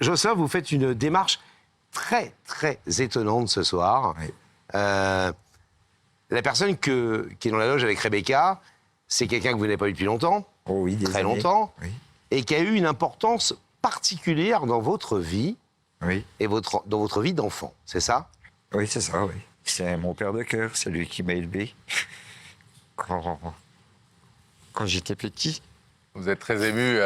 Jocelyn, vous faites une démarche très, très étonnante ce soir. Oui. La personne qui est dans la loge avec Rebecca, c'est quelqu'un que vous n'avez pas eu depuis longtemps, Oh oui, des très années. longtemps, Oui. et qui a eu une importance particulière dans votre vie Oui. et dans votre vie d'enfant, c'est ça? Oui, c'est ça, oui. C'est mon père de cœur, c'est lui qui m'a élevé quand j'étais petit. Vous êtes très ému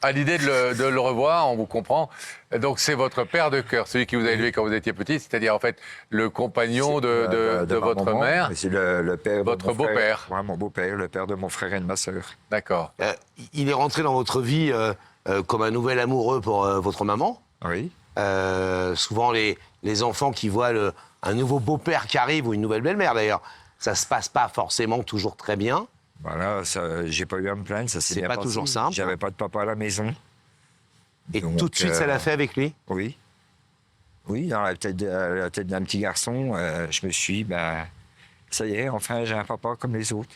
à l'idée de le revoir, on vous comprend. Donc c'est votre père de cœur, celui qui vous a élevé quand vous étiez petit, c'est-à-dire en fait le compagnon de ma votre maman, mère. mais c'est le père Votre de mon frère. beau-père. Oui, mon beau-père, le père de mon frère et de ma sœur. D'accord. Il est rentré dans votre vie comme un nouvel amoureux pour votre maman. Oui. Souvent, les enfants qui voient un nouveau beau-père qui arrive, ou une nouvelle belle-mère d'ailleurs, ça se passe pas forcément toujours très bien. Voilà, ça, j'ai pas eu à me plaindre, ça s'est C'est bien pas passé. toujours simple. J'avais pas de papa à la maison. Et Donc, tout de suite, ça l'a fait avec lui. Oui. Oui, dans la tête d'un petit garçon, je me suis dit, ben, ça y est, enfin, j'ai un papa comme les autres.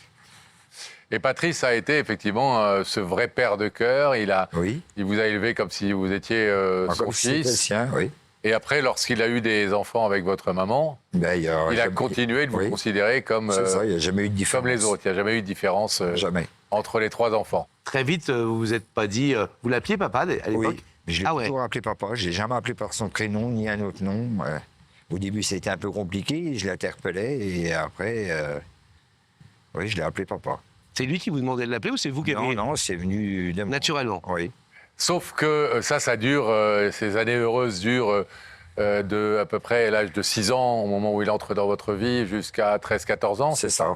Et Patrice a été effectivement ce vrai père de cœur. Oui. Il vous a élevé comme si vous étiez son Comme si c'était le fils. sien, oui. Et après, lorsqu'il a eu des enfants avec votre maman, Ben, il a jamais- continué de vous Oui. considérer comme, C'est ça, il n'y a jamais eu de différence. comme les autres. Il n'y a jamais eu de différence Jamais. entre les trois enfants. Très vite, vous vous êtes pas dit... vous l'appeliez papa à l'époque? Oui, mais je l'ai Ah ouais. toujours appelé papa. Je l'ai jamais appelé par son prénom ni un autre nom. Au début, c'était un peu compliqué. Je l'interpellais et après, oui, je l'ai appelé papa. C'est lui qui vous demandait de l'appeler ou c'est vous qui avez... Non, c'est venu de moi. Naturellement. Oui. Sauf que ça dure, ces années heureuses durent de à peu près l'âge de 6 ans, au moment où il entre dans votre vie, jusqu'à 13-14 ans. C'est ça.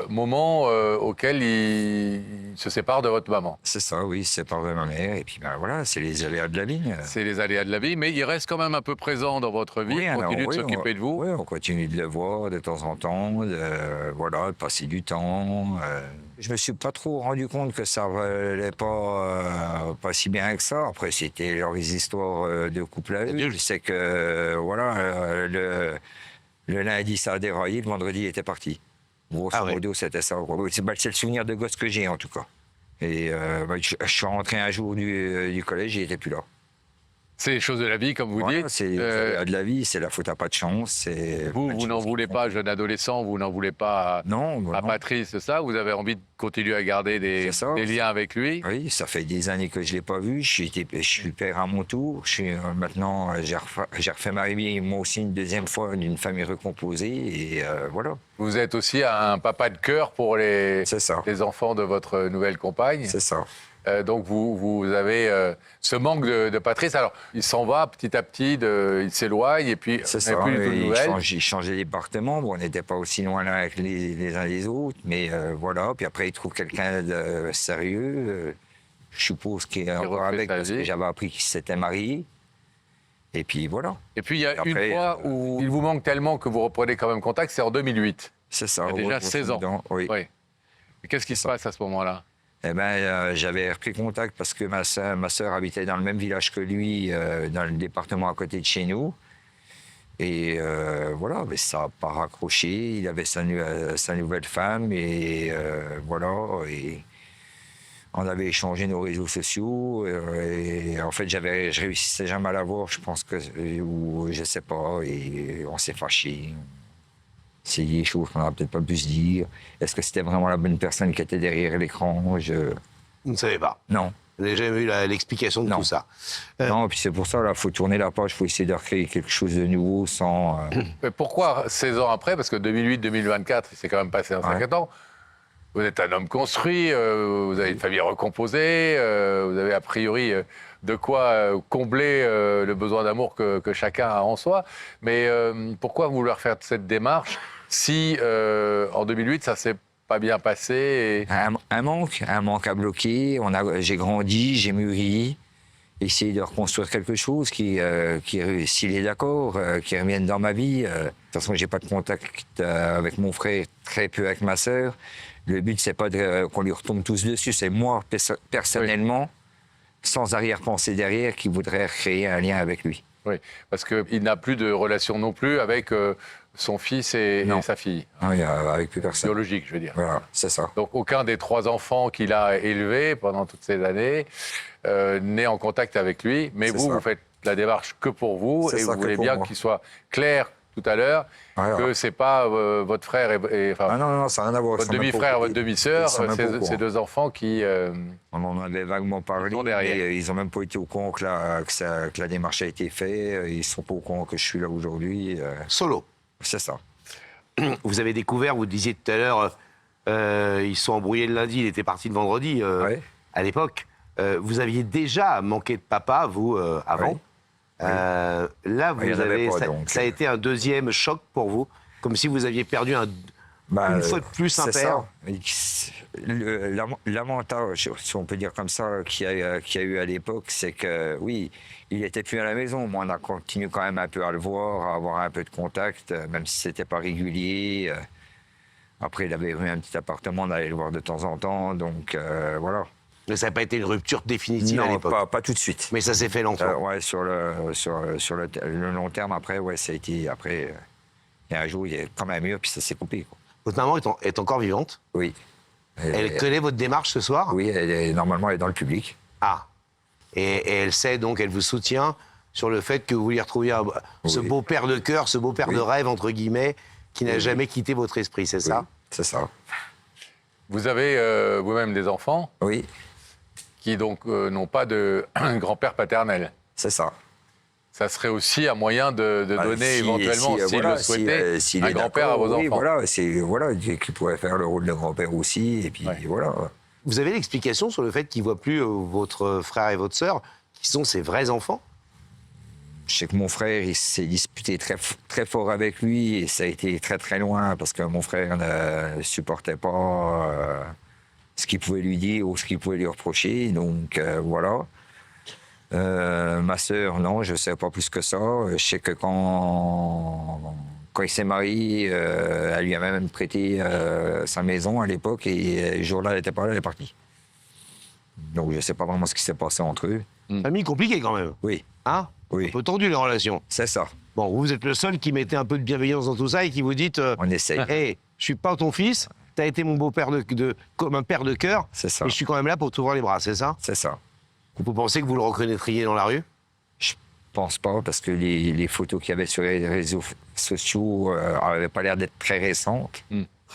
Moment auquel il se sépare de votre maman. C'est ça, oui, c'est par de ma mère. Et puis, ben voilà, c'est les aléas de la vie. C'est les aléas de la vie, mais il reste quand même un peu présent dans votre vie, il continue de s'occuper de vous. Oui, on continue de le voir de temps en temps, voilà, de passer du temps. Je me suis pas trop rendu compte que ça valait pas si bien que ça. Après, c'était leurs histoires de couple à eux. Je sais que, voilà, le lundi, ça a déraillé, le vendredi, il était parti. Grosso modo, c'était ça. C'est le souvenir de gosse que j'ai, en tout cas. Et je suis rentré un jour du collège, il n'était plus là. C'est les choses de la vie, comme vous Voilà, dites. c'est les aléas de la vie, c'est la faute à pas de chance. Vous n'en voulez pas, jeune adolescent, vous n'en voulez pas Non, à non. Patrice, c'est ça? Vous avez envie de continuer à garder des C'est ça. liens avec lui? Oui, ça fait des années que je ne l'ai pas vu. Je suis père à mon tour. Maintenant, j'ai refait ma vie, moi aussi, une deuxième fois, d'une famille recomposée. Et voilà. Vous êtes aussi un papa de cœur pour les C'est ça. enfants de votre nouvelle compagne. C'est ça. Donc vous avez ce manque de Patrice. Alors il s'en va petit à petit, il s'éloigne et puis C'est on ça. n'a plus du tout de nouvelles. Il changeait de département. Bon, on n'était pas aussi loin l'un avec les uns les autres. Mais voilà. Puis après, il trouve quelqu'un de sérieux. Je suppose qu'il est encore refait avec sa parce vie. que j'avais appris qu'il s'était marié. Et puis voilà. Et puis il y a Après, une fois où il vous manque tellement que vous reprenez quand même contact, c'est en 2008. C'est ça. Il y a déjà 16 ans. Oui. Oui. Et qu'est-ce qui se passe à ce moment-là? Eh ben, j'avais repris contact parce que ma sœur habitait dans le même village que lui, dans le département à côté de chez nous. Et voilà, mais ça n'a pas raccroché. Il avait sa nouvelle femme et voilà. Et on avait échangé nos réseaux sociaux. Et en fait, je réussissais jamais à la voir, je pense que, ou je sais pas. Et on s'est fâchés. C'est des choses qu'on n'aurait peut-être pas pu se dire. Est-ce que c'était vraiment la bonne personne qui était derrière l'écran? Vous ne savez pas. Non. Vous n'avez jamais eu l'explication de Non. tout ça. Non, puis c'est pour ça, il faut tourner la page, il faut essayer de recréer quelque chose de nouveau sans... Mais pourquoi 16 ans après? Parce que 2008-2024, il s'est quand même passé un certain temps. Vous êtes un homme construit, vous avez une famille recomposée, vous avez a priori de quoi combler le besoin d'amour que chacun a en soi. Mais pourquoi vouloir faire cette démarche si en 2008 ça s'est pas bien passé un manque à bloquer. J'ai grandi, j'ai mûri. Essayer de reconstruire quelque chose qui s'il est d'accord, qui revienne dans ma vie. De toute façon, j'ai pas de contact avec mon frère, très peu avec ma sœur. Le but, c'est pas qu'on lui retombe tous dessus. C'est moi, personnellement, sans arrière-pensée derrière, qui voudrais créer un lien avec lui. Oui, parce qu'il n'a plus de relation non plus avec son fils et sa fille. Oui, avec plus personne. Biologique, je veux dire. Voilà, c'est ça. Donc aucun des 3 enfants qu'il a élevés pendant toutes ces années. n'est en contact avec lui. Mais C'est vous, ça. vous faites la démarche que pour vous C'est et ça, vous que voulez pour bien moi. qu'il soit clair tout à l'heure Ouais, que c'est pas votre frère enfin, Ah non, ça n'a rien à voir. votre ils sont même demi-frère, pas au- votre demi-sœur, ils sont même pas au ces courant. deux enfants qui... On en avait vaguement parlé, Ils sont derrière. mais ils n'ont même pas été au courant que la démarche a été faite. Ils ne sont pas au courant que je suis là aujourd'hui. Solo. C'est ça. Vous avez découvert, vous disiez tout à l'heure, ils sont embrouillés le lundi, il était parti le vendredi Ouais. à l'époque. Vous aviez déjà manqué de papa, vous, avant. Oui. Là, Il y vous en avait avez, pas, ça, donc. ça a été un deuxième choc pour vous, comme si vous aviez perdu une fois de plus un c'est père. ça. L'avantage, si on peut dire comme ça, qu'il y a eu à l'époque, c'est que, oui, il n'était plus à la maison, mais on a continué quand même un peu à le voir, à avoir un peu de contact, même si c'était pas régulier. Après, il avait eu un petit appartement, on allait le voir de temps en temps, donc voilà. Mais ça n'a pas été une rupture définitive à Non, l'époque. pas tout de suite. Mais ça s'est fait lentement. Ouais, sur le long terme, après, ouais, ça a été. Après, il y a un jour, il y a comme un mur, puis ça s'est coupé. Quoi. Votre maman est encore vivante. Oui. Elle connaît votre démarche ce soir. Oui, normalement, elle est dans le public. Ah. Et elle sait donc, elle vous soutient sur le fait que vous lui retrouviez ce Oui. beau-père de cœur, ce beau-père Oui. de rêve, entre guillemets, qui n'a Oui. jamais quitté votre esprit, c'est ça? Oui, c'est ça. Vous avez vous-même des enfants Oui, qui donc n'ont pas de grand-père paternel. c'est ça. Ça serait aussi un moyen de donner éventuellement, s'il voilà, le souhaitait, s'il un est grand-père à vos d'accord, oui, enfants. voilà, qui pourrait faire le rôle de grand-père aussi, et puis Ouais. voilà. Vous avez l'explication sur le fait qu'il ne voit plus votre frère et votre sœur, qui sont ses vrais enfants? Je sais que mon frère, il s'est disputé très fort avec lui, et ça a été très très loin, parce que mon frère ne supportait pas ce qu'il pouvait lui dire ou ce qu'il pouvait lui reprocher, donc voilà. Ma sœur, non, je ne sais pas plus que ça. Je sais que quand il s'est marié, elle lui a même prêté sa maison à l'époque, et le jour-là, elle n'était pas là, elle est partie. Donc je ne sais pas vraiment ce qui s'est passé entre eux. Famille compliquée quand même. Oui, Hein? Oui. Un peu tendu les relations. c'est ça. Bon, vous êtes le seul qui mettait un peu de bienveillance dans tout ça et qui vous dites On essaye. hey, je suis pas ton fils, t'as été mon beau-père comme un père de cœur, C'est ça. et je suis quand même là pour t'ouvrir les bras, c'est ça? C'est ça. Vous pensez que vous le reconnaîtriez dans la rue? Je pense pas, parce que les photos qu'il y avait sur les réseaux sociaux n'avaient pas l'air d'être très récentes.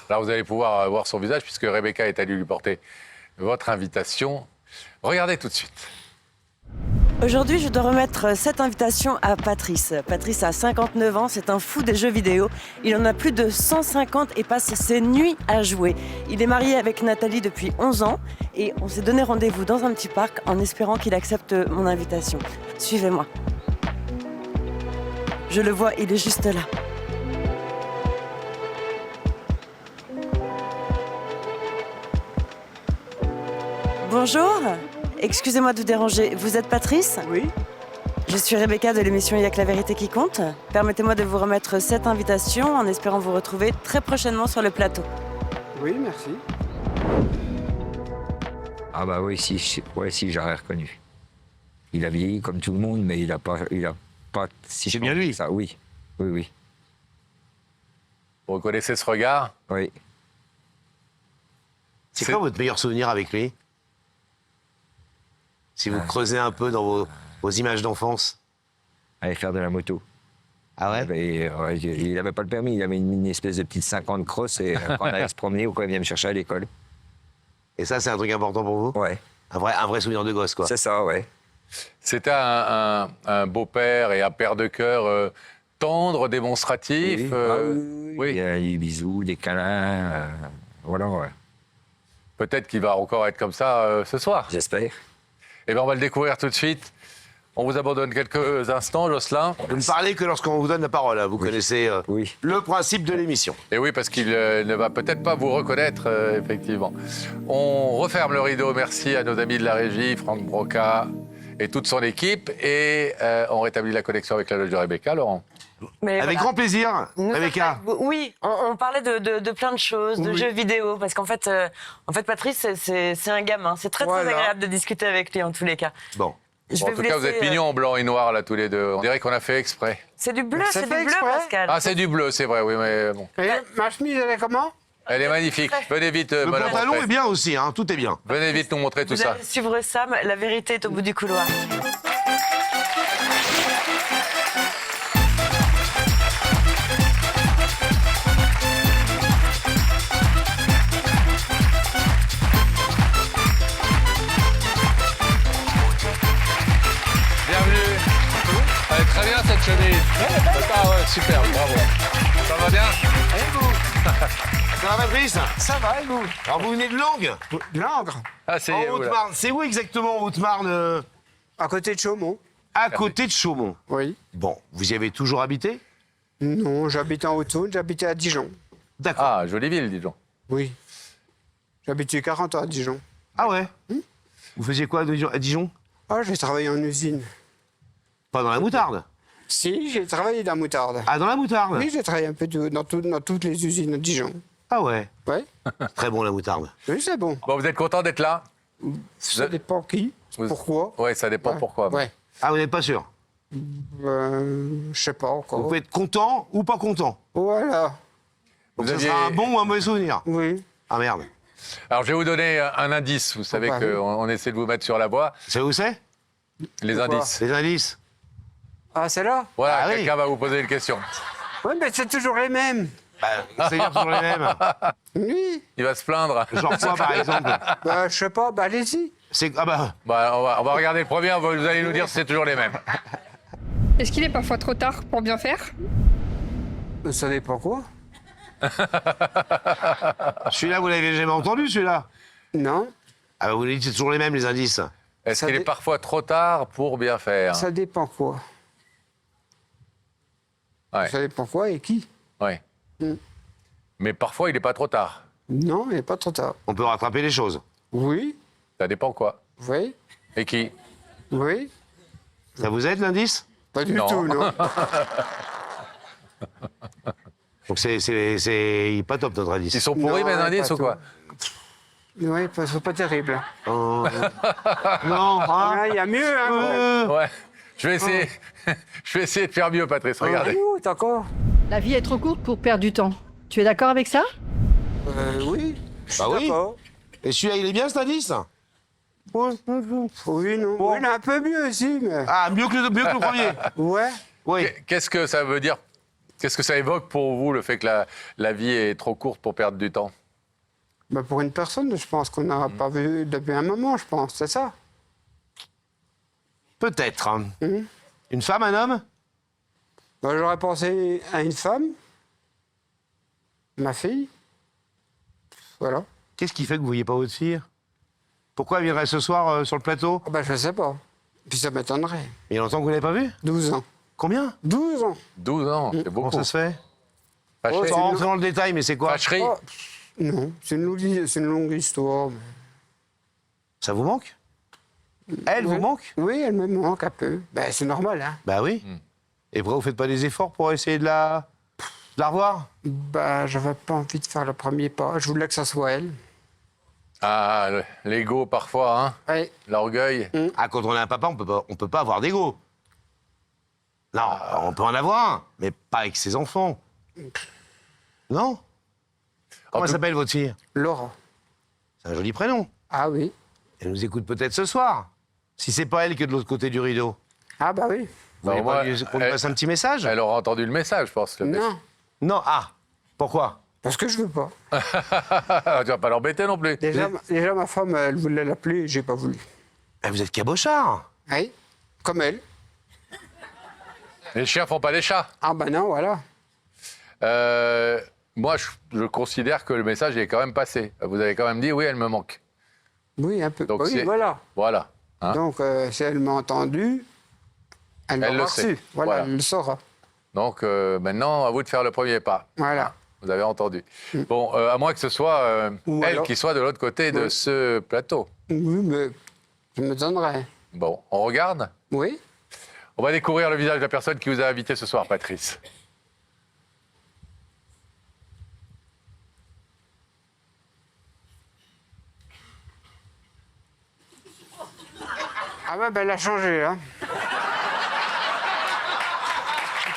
Là, vous allez pouvoir voir son visage, puisque Rebecca est allée lui porter votre invitation. Regardez tout de suite. Aujourd'hui, je dois remettre cette invitation à Patrice. Patrice a 59 ans, c'est un fou des jeux vidéo. Il en a plus de 150 et passe ses nuits à jouer. Il est marié avec Nathalie depuis 11 ans et on s'est donné rendez-vous dans un petit parc en espérant qu'il accepte mon invitation. Suivez-moi. Je le vois, il est juste là. Bonjour, excusez-moi de vous déranger. Vous êtes Patrice ? Oui, Je suis Rebecca de l'émission Il y a que la vérité qui compte. Permettez-moi de vous remettre cette invitation en espérant vous retrouver très prochainement sur le plateau. oui, merci. Ah bah oui, si, j'aurais reconnu. Il a vieilli comme tout le monde, mais il a pas si C'est bien changé lui. que ça. Oui, oui. Vous reconnaissez ce regard? Oui. C'est C'est- quoi votre meilleur souvenir avec lui? Si vous creusez un peu dans vos images d'enfance. Aller faire de la moto. Ah ouais? Il n'avait pas le permis, il avait une espèce de petite 50 cross, et quand on allait se promener ou quand il venait me chercher à l'école. Et ça, c'est un truc important pour vous? Ouais, Un vrai souvenir de gosse, quoi. c'est ça, ouais. C'était un beau-père et un père de cœur tendre, démonstratif. Oui. Ah oui. oui. Il y a des bisous, des câlins, voilà, ouais. Peut-être qu'il va encore être comme ça ce soir. J'espère. Eh bien, on va le découvrir tout de suite. On vous abandonne quelques instants, Jocelyn. Vous ne parlez que lorsqu'on vous donne la parole. Hein. Vous connaissez Oui. le principe de l'émission. Et oui, parce qu'il ne va peut-être pas vous reconnaître, effectivement. On referme le rideau. Merci à nos amis de la régie, Franck Broca et toute son équipe. Et on rétablit la connexion avec la loge de Rebecca, Laurent. Mais Avec voilà. grand plaisir, Nous Rebecca. sommes- Oui, on parlait de plein de choses, de Oui. jeux vidéo, parce qu'en fait, Patrice, c'est un gamin. C'est très Voilà. agréable de discuter avec lui en tous les cas. Bon. Je Bon, vais en tout cas, vous êtes laisser, mignons en blanc et noir, là, tous les deux. On dirait qu'on a fait exprès. C'est du bleu, C'est c'est du fait bleu, exprès. Pascal. Ah, c'est du bleu, c'est vrai, oui, mais bon. Et ma chemise, elle est comment? Elle est magnifique. Venez vite, Le madame pantalon Roffray. est bien aussi, hein, tout est bien. Venez vite nous montrer tout Vous ça. allez suivre Sam, la vérité est au bout du couloir. Bienvenue. Elle est très bien cette chemise. Ah ouais, super, bravo. Ça va bien? Ça va, Patrice? Ça va, et vous? Alors, vous venez de Langres? Langres, Ah, c'est En où, là? Haute-Marne. C'est où exactement en Haute-Marne? à côté de Chaumont. À côté de Chaumont. Oui. Bon, vous y avez toujours habité? Non, j'habitais en Haute-Saône, j'habitais à Dijon. D'accord. Ah, jolie ville, dis donc. Oui. J'habitais 40 ans à Dijon. Ah ouais? Vous faisiez quoi à Dijon? Ah, j'ai travaillé en usine. Pas dans la moutarde? Si, j'ai travaillé dans la moutarde. Ah, dans la moutarde? Oui, j'ai travaillé un peu dans toutes les usines à Dijon. Ah ouais? Oui, Très bon, la moutarde. oui, c'est bon. Bon, vous êtes content d'être là? Ça dépend qui, pourquoi. Ouais, ça dépend pourquoi. Ouais. Ah, vous n'êtes pas sûr? Je sais pas Vous encore. pouvez être content ou pas content. Voilà. Donc Vous ça aviez- sera un bon ou un mauvais souvenir. Oui. Ah merde. Alors, je vais vous donner un indice. Vous savez bah, qu'on essaie de vous mettre sur la voie. Vous savez où c'est? Les Pourquoi indices. Les indices. Ah, c'est là? Voilà, Ah oui. quelqu'un va vous poser une question. Oui, mais c'est toujours les mêmes. C'est-à-dire toujours les mêmes. Oui. Il va se plaindre. Genre quoi, par exemple? Bah, je sais pas, bah, allez-y. C'est... Ah bah... Bah, on va regarder le premier, vous allez nous dire si c'est toujours les mêmes. Est-ce qu'il est parfois trop tard pour bien faire? Ça dépend quoi? Celui-là, vous l'avez jamais entendu, celui-là? Non, Ah bah vous dites c'est toujours les mêmes, les indices. Est-ce Ça qu'il est dé- parfois trop tard pour bien faire? ça dépend quoi? Ouais, Ça dépend quoi et qui? ouais. Mais parfois, il n'est pas trop tard. Non, il n'est pas trop tard. On peut rattraper les choses. Oui, Ça dépend quoi? oui, Et qui? oui. Ça vous aide, l'indice? Pas du Non. tout, non. Donc c'est pas top, notre indice. Ils sont pourris, Non, mes pas indices, ou quoi? Oui, c'est pas terrible. Oh. Non, hein? Ah, il y a mieux, hein? Ouais. Je vais essayer. Je vais essayer de faire mieux, Patrice. Regardez. Ouh, d'accord. La vie est trop courte pour perdre du temps. Tu es d'accord avec ça? Oui, je suis Bah oui. d'accord. Et celui-là, il est bien, cet indice? Oui, non. Bon. Oui, il est un peu mieux aussi, mais... Ah, mieux que le premier. Ouais. Oui. Qu'est-ce que ça veut dire? Qu'est-ce que ça évoque pour vous, le fait que la vie est trop courte pour perdre du temps? Bah, pour une personne, je pense qu'on n'a pas vu depuis un moment, je pense, c'est ça. Peut-être. Hein. Mhm. Une femme, un homme? Bah, j'aurais pensé à une femme, ma fille. Voilà. Qu'est-ce qui fait que vous ne voyez pas votre fille? Pourquoi elle viendrait ce soir sur le plateau? Ah bah, je sais pas. Puis ça m'étonnerait. Il y a longtemps que vous ne l'avez pas vue? 12 ans. Combien? 12 ans. 12 ans, c'est Comment beaucoup. ça se fait? Fâcherie. Sans rentrer dans le détail, mais c'est quoi? Fâcherie. Oh, non, c'est une longue histoire. Ça vous manque? Elle vous Oui. manque? Oui, elle me manque un peu. Ben, c'est normal, hein. Bah oui. Et pourquoi vous faites pas des efforts pour essayer de la revoir? Bah, j'avais pas envie de faire le premier pas. Je voulais que ça soit elle. Ah, l'ego parfois, hein. Oui. L'orgueil. Ah, quand on est un papa, on peut pas avoir d'ego. Non, on peut en avoir un, mais pas avec ses enfants. Non? Comment tout- s'appelle votre fille? Laura. C'est un joli prénom. Ah oui. Elle nous écoute peut-être ce soir. Si c'est pas elle qui est de l'autre côté du rideau. Ah bah oui. Vous voulez Bah, pas moi, qu'on lui passe un petit message? Elle aura entendu le message, je pense. Non, Non, ah, pourquoi? parce que je veux pas. Ah, tu vas pas l'embêter non plus. Déjà, ma femme, elle voulait l'appeler, j'ai pas voulu. Eh, vous êtes cabochard. Oui, comme elle. Les chiens font pas les chats. Ah bah non, voilà. Moi, je considère que le message est quand même passé. Vous avez quand même dit, oui, elle me manque. Oui, un peu. Donc oui, c'est- voilà. Voilà. Hein. Donc, si elle m'a entendu, elle Elle l'aura le sait. reçu. Voilà, Voilà. elle le saura. Donc maintenant, à vous de faire le premier pas. Voilà. Vous avez entendu. Bon, à moins que ce soit Ou elle alors- qui soit de l'autre côté de Oui. ce plateau. Oui, mais je me donnerai. Bon, on regarde. Oui. On va découvrir le visage de la personne qui vous a invité ce soir, Patrice. Ah ouais, ben elle a changé, hein.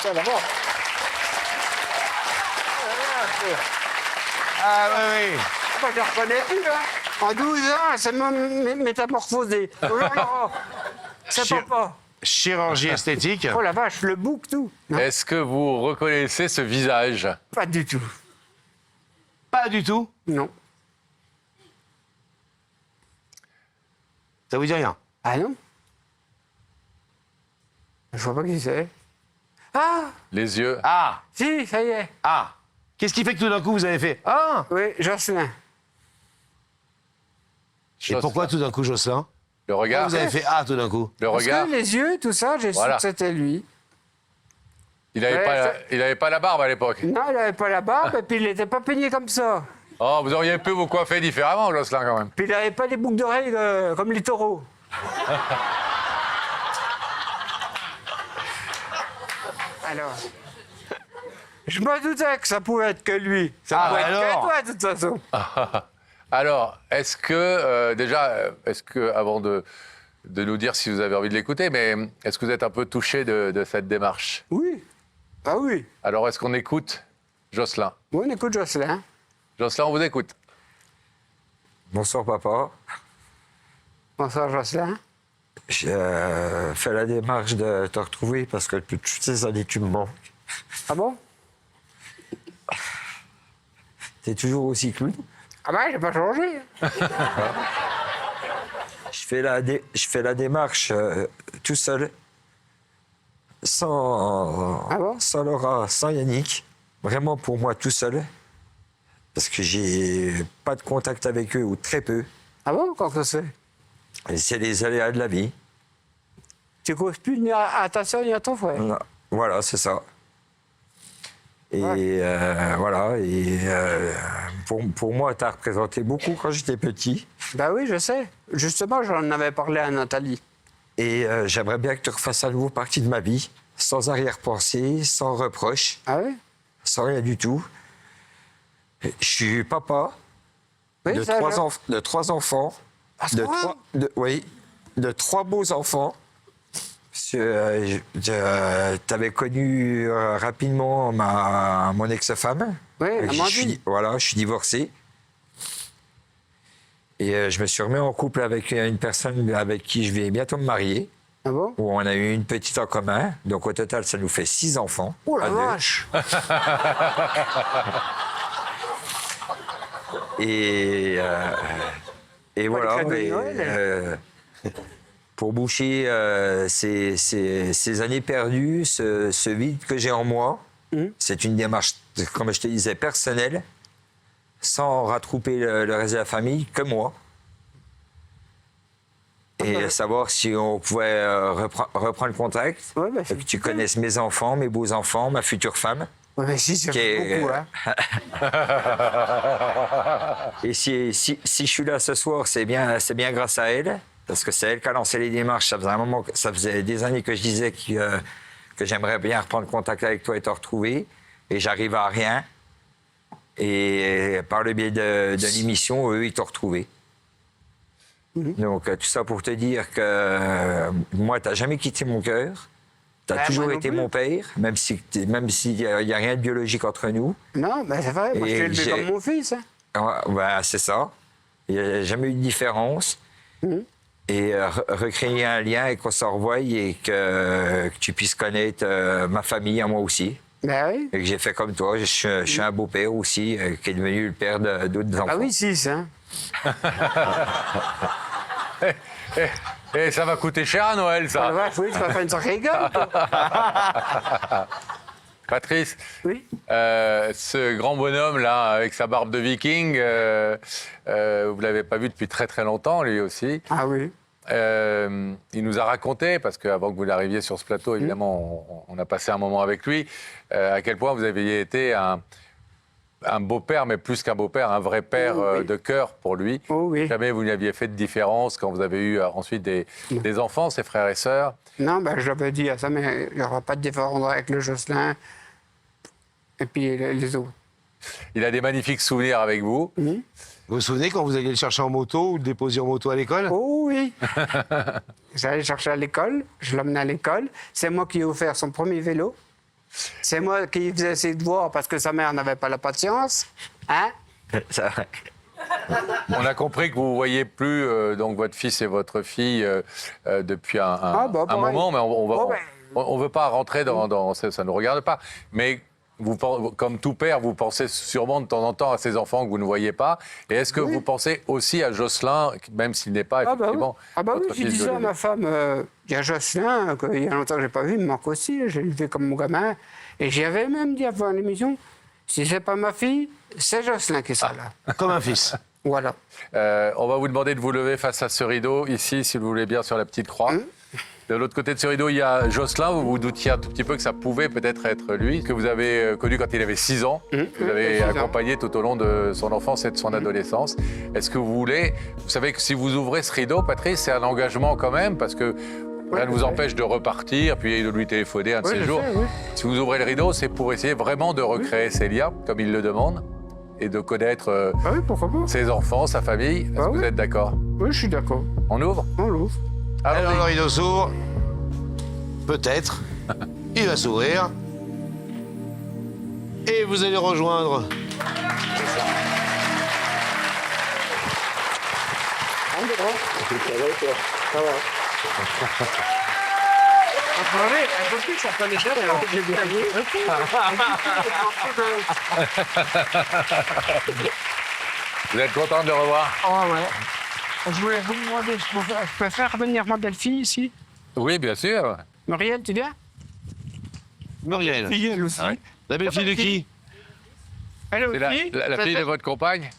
Ça va. Ah oui, oui. Bah, je ne reconnais plus, hein. En 12 ans, c'est métamorphosé. Oh là là, c'est Chir- papa. Chirurgie esthétique. Oh la vache, le bouc, tout. Non, Est-ce que vous reconnaissez ce visage? pas du tout. Pas du tout. Non. Ça vous dit rien? Ah non? Je vois pas qui c'est. Ah, Les yeux? Ah, si, ça y est. ah. Qu'est-ce qui fait que tout d'un coup vous avez fait ah? Oui, Jocelyn. Et pourquoi tout d'un coup Jocelyn? Le Pourquoi regard? vous avez fait ah tout d'un coup? Le Parce regard? que les yeux, tout ça, j'ai Voilà. su que c'était lui. Il n'avait Ouais, pas la barbe à l'époque. Non, il n'avait pas la barbe et puis il n'était pas peigné comme ça. Oh, vous auriez pu vous coiffer différemment, Jocelyn, quand même. Puis il n'avait pas des boucles d'oreilles comme les taureaux. Alors, je me doutais que ça pouvait être que lui. Ça Ah, pouvait être alors que toi, de toute façon. Alors, est-ce que, avant de nous dire si vous avez envie de l'écouter, mais est-ce que vous êtes un peu touché de cette démarche? Oui. Ah oui. Alors, est-ce qu'on écoute Jocelyn? Bon, on écoute Jocelyn. Jocelyn, on vous écoute. Bonsoir, papa. Bonsoir, Jocelyn. J'ai fait la démarche de te retrouver parce que depuis toutes ces années, tu me manques. Ah bon? T'es toujours aussi clown. Ah ben, j'ai pas changé. Je fais la démarche tout seul, sans, Ah bon? sans Laura, sans Yannick, vraiment pour moi tout seul, parce que j'ai pas de contact avec eux ou très peu. Ah bon? Quand ça se fait? Et c'est les aléas de la vie. Tu causes plus ni à ta soeur ni à ton frère. Non, voilà, c'est ça. Et Ouais. voilà. Et pour moi, tu as représenté beaucoup quand j'étais petit. Ben oui, je sais. Justement, j'en avais parlé à Nathalie. Et j'aimerais bien que tu refasses à nouveau partie de ma vie, sans arrière-pensée, sans reproche, Ah oui? sans rien du tout. Je suis papa Oui, de, ça, de 3 enfants, À ce point? de 3 beaux enfants. Tu avais connu rapidement mon ex-femme. Oui, Avec qui Amandine. je suis divorcé. Et je me suis remis en couple avec une personne avec qui je vais bientôt me marier, Ah bon? où on a eu une petite en commun. Donc au total, ça nous fait 6 enfants. Oh la à deux. vache! Et voilà. cadeaux de Et, Noël. pour boucher ces années perdues, ce vide que j'ai en moi, c'est une démarche, comme je te disais, personnelle, sans rattrouper le reste de la famille, que moi. Et savoir si on pouvait reprendre contact, Ouais, bah, que tu connaisses mes enfants, mes beaux-enfants, ma future femme. Ouais, mais si, ça Qui fait est- beaucoup, hein. Et si je suis là ce soir, c'est bien grâce à elle, parce que c'est elle qui a lancé les démarches. Ça faisait des années que je disais que j'aimerais bien reprendre contact avec toi et te retrouver, et j'arrive à rien. Et par le biais de l'émission, eux, ils t'ont retrouvé. Donc, tout ça pour te dire que moi, tu n'as jamais quitté mon cœur. Tu as Bah, toujours moi non été plus. mon père, même s'il n'y a rien de biologique entre nous. Non, mais c'est vrai, moi je Et t'ai élevé j'ai- comme mon fils, hein. Ouais, ben, c'est ça. Il n'y a jamais eu de différence. Et recréer un lien et qu'on se revoie et que tu puisses connaître ma famille à moi aussi. Ben oui. Et que j'ai fait comme toi. Je suis un beau-père aussi, qui est devenu le père d'autres enfants. Ah oui, 6, hein. Et ça va coûter cher à Noël, Ah, ça. la vache, oui, tu vas faire une sacrée gueule, toi. Patrice, Oui. ce grand bonhomme-là, avec sa barbe de viking, vous ne l'avez pas vu depuis très très longtemps, lui aussi. Ah oui. Il nous a raconté, parce qu'avant que vous n'arriviez sur ce plateau, évidemment, on a passé un moment avec lui, à quel point vous aviez été un beau-père, mais plus qu'un beau-père, un vrai père Oui. de cœur pour lui. Oh oui. Jamais vous n'aviez fait de différence quand vous avez eu ensuite des enfants, ses frères et sœurs. Non, ben je l'avais dit à ça, mais il n'y aura pas de différence avec le Jocelyn et puis les autres. Il a des magnifiques souvenirs avec vous. Vous vous souvenez quand vous alliez le chercher en moto ou le déposiez en moto à l'école? Oh oui. J'allais le chercher à l'école, je l'emmenais à l'école. C'est moi qui ai offert son premier vélo. C'est moi qui faisais ses devoirs parce que sa mère n'avait pas la patience. Hein? Ça- On a compris que vous ne voyez plus donc votre fils et votre fille depuis un pareil. moment, mais Bon, ben. on veut pas rentrer dans ça ne nous regarde pas. Mais comme tout père, vous pensez sûrement de temps en temps à ces enfants que vous ne voyez pas. Et est-ce que vous pensez aussi à Jocelyn, même s'il n'est pas effectivement Ah bah oui, votre je fils disais à biologique? ma femme, il y a Jocelyn, qu'il y a longtemps que je n'ai pas vu, il me manque aussi, je l'ai élevé comme mon gamin. Et j'y avais même dit avant l'émission, si c'est pas ma fille, c'est Jocelyn qui sera là. Comme un fils. Voilà. On va vous demander de vous lever face à ce rideau, ici, si vous voulez bien, sur la petite croix. De l'autre côté de ce rideau, il y a Jocelyn. Vous vous doutiez un tout petit peu que ça pouvait peut-être être lui, que vous avez connu quand il avait 6 ans. Vous avez 6 ans. accompagné tout au long de son enfance et de son adolescence. Est-ce que vous voulez... Vous savez que si vous ouvrez ce rideau, Patrice, c'est un engagement quand même, parce que rien ne vous empêche de repartir, puis de lui téléphoner un de Oui, ces je jours. sais, oui. Si vous ouvrez le rideau, c'est pour essayer vraiment de recréer ces liens, comme il le demande, et de connaître Ah oui, pourquoi pas? ses enfants, sa famille. Est-ce Ah que vous oui. êtes d'accord? Oui, je suis d'accord. On ouvre? On l'ouvre. Alors le rideau s'ouvre. Peut-être. Il va s'ouvrir. Et vous allez rejoindre. Attendez, un peu plus, ça peut les faire. J'ai bien vu. Vous êtes content de le revoir? Ah ouais. Je voulais vous demander, je peux faire venir ma belle-fille ici? Oui, bien sûr. Muriel, tu viens? Muriel. Muriel aussi. La belle-fille de qui? Elle C'est aussi. la fille de votre compagne?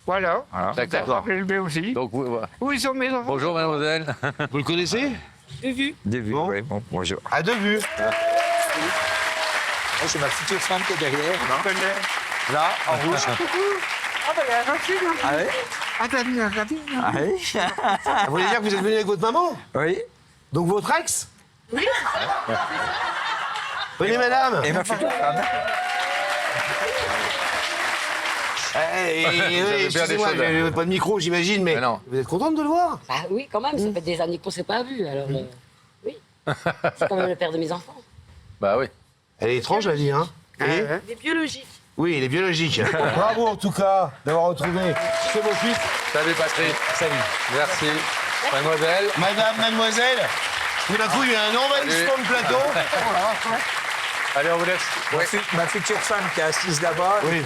Voilà. D'accord. Je l'ai aussi. Donc, voilà. Où ils sont mes enfants? Bonjour, mademoiselle. Vous le connaissez? J'ai vu. De vue, Bon. oui, bon, bonjour. À deux vues. C'est ma future femme qui est derrière. Je connais. Là, en rouge. Ah ben, il y a un film. Ah oui? Attendez, regardez. Ah oui? Vous voulez dire que vous êtes venu avec votre maman? Oui. Donc votre ex? Oui. Venez, madame. Et ma future femme. Excusez-moi, des choses à- j'ai pas de micro, j'imagine, mais Mais non. vous êtes contente de le voir? Bah oui, quand même, ça fait des années qu'on ne s'est pas vu, alors oui. C'est quand même le père de mes enfants. Bah oui. Elle est étrange, la vie, hein? Et Il est biologique. oui, il est biologique. Bravo, en tout cas, d'avoir retrouvé ce beau fils. Salut, Patrick. Salut. Merci. Mademoiselle. Madame, mademoiselle, tout d'un coup, il y a un envahissement de plateau. Allez, on vous laisse. Ma future femme qui est assise là-bas Oui.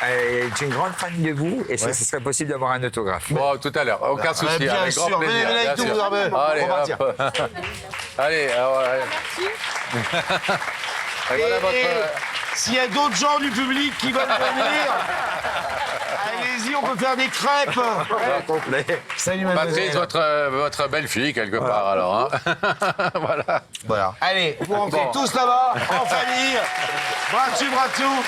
est une grande fan de vous et ce serait possible d'avoir un autographe. Bon, tout à l'heure. Aucun souci. bien avec sûr. grand plaisir. Venez avec bien nous, sûr. Arbe. Allez, On va partir. hop. Allez, alors, allez. Et voilà votre... S'il y a d'autres gens du public qui veulent venir, allez-y, on peut faire des crêpes. Complet. Salut, Patrice, mademoiselle. votre belle-fille, quelque part, alors. Hein. Voilà. Voilà. Allez, vous rentrez Bon. tous là-bas, en famille, bras dessus, bras dessous.